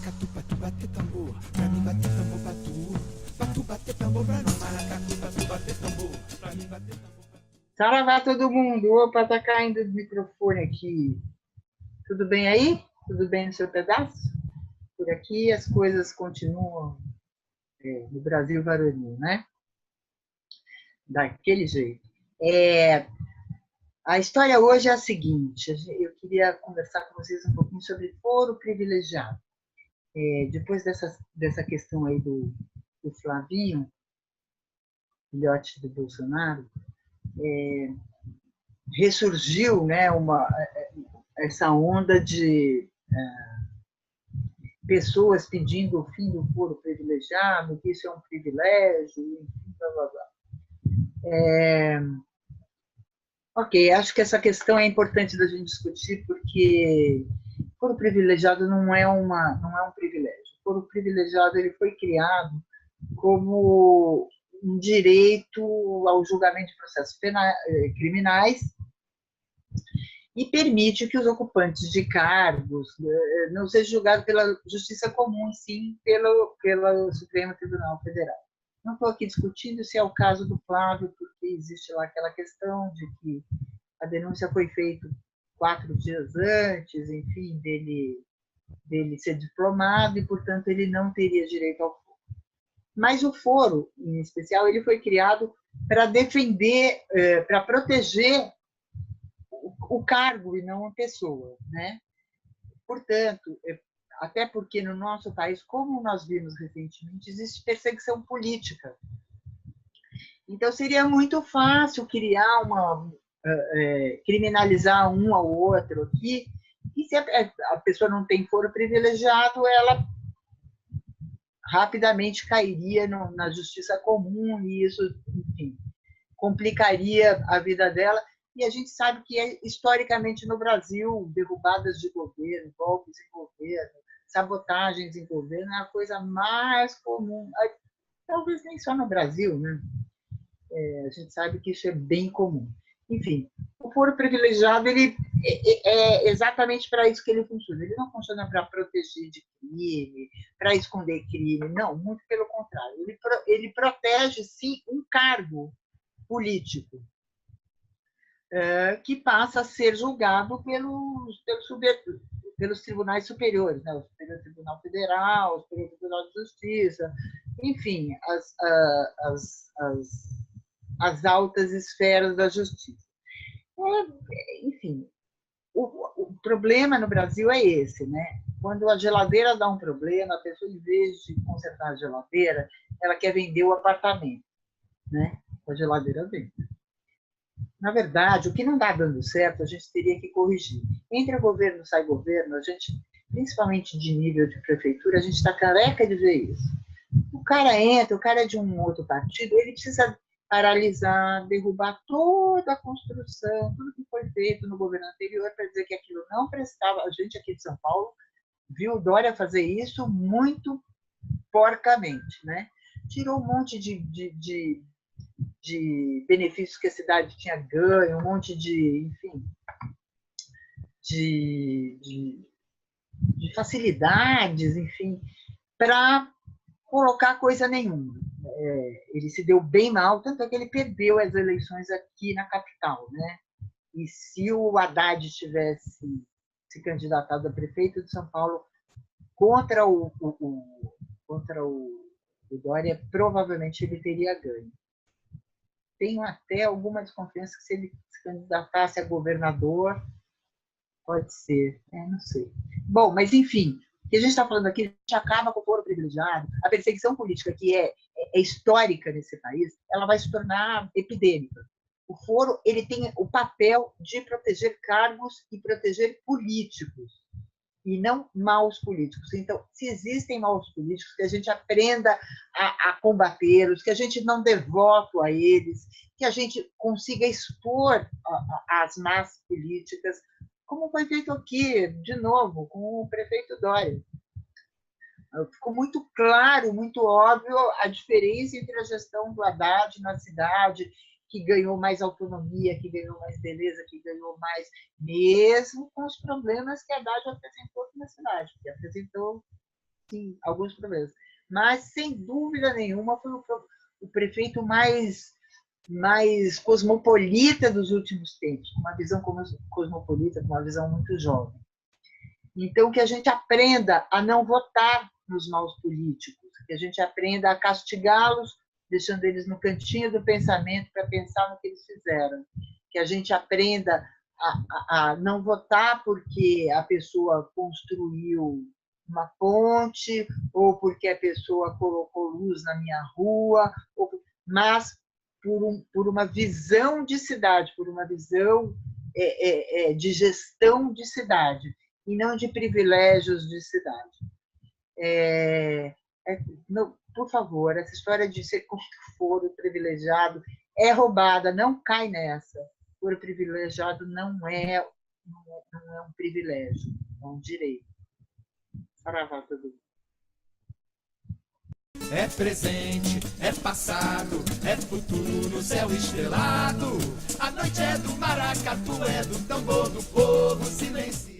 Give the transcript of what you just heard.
maracatu, batu, bater tambor. Pra mim bater tambor, batu, bater tambor pra nós. Maracatu, batu, bater tambor. Pra mim bater tambor. Saravá todo mundo! Opa, tá caindo o microfone aqui. Tudo bem aí? Tudo bem no seu pedaço? Por aqui as coisas continuam no Brasil varonil, né? Daquele jeito. A história hoje é a seguinte, eu queria conversar com vocês um pouquinho sobre foro privilegiado. Depois dessa questão aí do Flavinho, filhote do Bolsonaro, ressurgiu, né, essa onda de pessoas pedindo o fim do foro privilegiado, que isso é um privilégio, enfim, blá, blá, blá. Ok, acho que essa questão é importante da gente discutir, porque o foro privilegiado não é um privilégio. O foro privilegiado ele foi criado como um direito ao julgamento de processos criminais e permite que os ocupantes de cargos não sejam julgados pela justiça comum, sim pelo Supremo Tribunal Federal. Não estou aqui discutindo se é o caso do Flávio, porque existe lá aquela questão de que a denúncia foi feita 4 dias antes, enfim, dele ser diplomado e, portanto, ele não teria direito ao foro. Mas o foro, em especial, ele foi criado para defender, para proteger o cargo e não a pessoa, né? Portanto, até porque no nosso país, como nós vimos recentemente, existe perseguição política. Então, seria muito fácil criar criminalizar um ao outro aqui, e se a pessoa não tem foro privilegiado, ela rapidamente cairia na justiça comum, e isso, enfim, complicaria a vida dela. E a gente sabe que, historicamente, no Brasil, derrubadas de governo, golpes em governo, sabotagens em governo, é a coisa mais comum. Talvez nem só no Brasil, né? A gente sabe que isso é bem comum. Enfim, o foro privilegiado ele é exatamente para isso que ele funciona. Ele não funciona para proteger de crime, para esconder crime, não, muito pelo contrário. Ele protege, sim, um cargo político que passa a ser julgado pelos tribunais superiores, né? O Superior Tribunal Federal, o Superior Tribunal de Justiça, enfim, as altas esferas da justiça. Enfim, o problema no Brasil é esse, né? Quando a geladeira dá um problema, a pessoa, em vez de consertar a geladeira, ela quer vender o apartamento, né? A geladeira vende. Na verdade, o que não está dando certo, a gente teria que corrigir. Entra governo, sai governo, a gente, principalmente de nível de prefeitura, a gente está careca de ver isso. O cara entra, o cara é de um outro partido, ele precisa paralisar, derrubar toda a construção, tudo que foi feito no governo anterior para dizer que aquilo não prestava. A gente aqui de São Paulo viu o Dória fazer isso muito porcamente, né? Tirou um monte de benefícios que a cidade tinha ganho, um monte de, enfim, de facilidades, enfim, para colocar coisa nenhuma. Ele se deu bem mal, tanto é que ele perdeu as eleições aqui na capital, né? E se o Haddad tivesse se candidatado a prefeito de São Paulo contra o Dória, provavelmente ele teria ganho. Tenho até alguma desconfiança que se ele se candidatasse a governador, pode ser, não sei. Bom, mas enfim, o que a gente está falando aqui, a gente acaba com o foro privilegiado, a perseguição política que é histórica nesse país, ela vai se tornar epidêmica. O foro ele tem o papel de proteger cargos e proteger políticos, e não maus políticos. Então, se existem maus políticos, que a gente aprenda a combatê-los, que a gente não dê voto a eles, que a gente consiga expor as más políticas, como foi feito aqui, de novo, com o prefeito Dória. Ficou muito claro, muito óbvio a diferença entre a gestão do Haddad na cidade, que ganhou mais autonomia, que ganhou mais beleza, que ganhou mais, mesmo com os problemas que a Haddad apresentou aqui na cidade, que apresentou sim, alguns problemas. Mas, sem dúvida nenhuma, foi o prefeito mais cosmopolita dos últimos tempos, com uma visão cosmopolita, com uma visão muito jovem. Então, que a gente aprenda a não votar nos maus políticos, que a gente aprenda a castigá-los, deixando eles no cantinho do pensamento para pensar no que eles fizeram, que a gente aprenda a não votar porque a pessoa construiu uma ponte, ou porque a pessoa colocou luz na minha rua, mas por uma visão de cidade, por uma visão de gestão de cidade, e não de privilégios de cidade. Não, por favor, essa história de ser como foro privilegiado é roubada, não cai nessa. Foro privilegiado não é um privilégio, é um direito. Saravá, todo mundo. É presente, é passado, é futuro, céu estrelado. A noite é do maracatu, é do tambor do povo silenciado.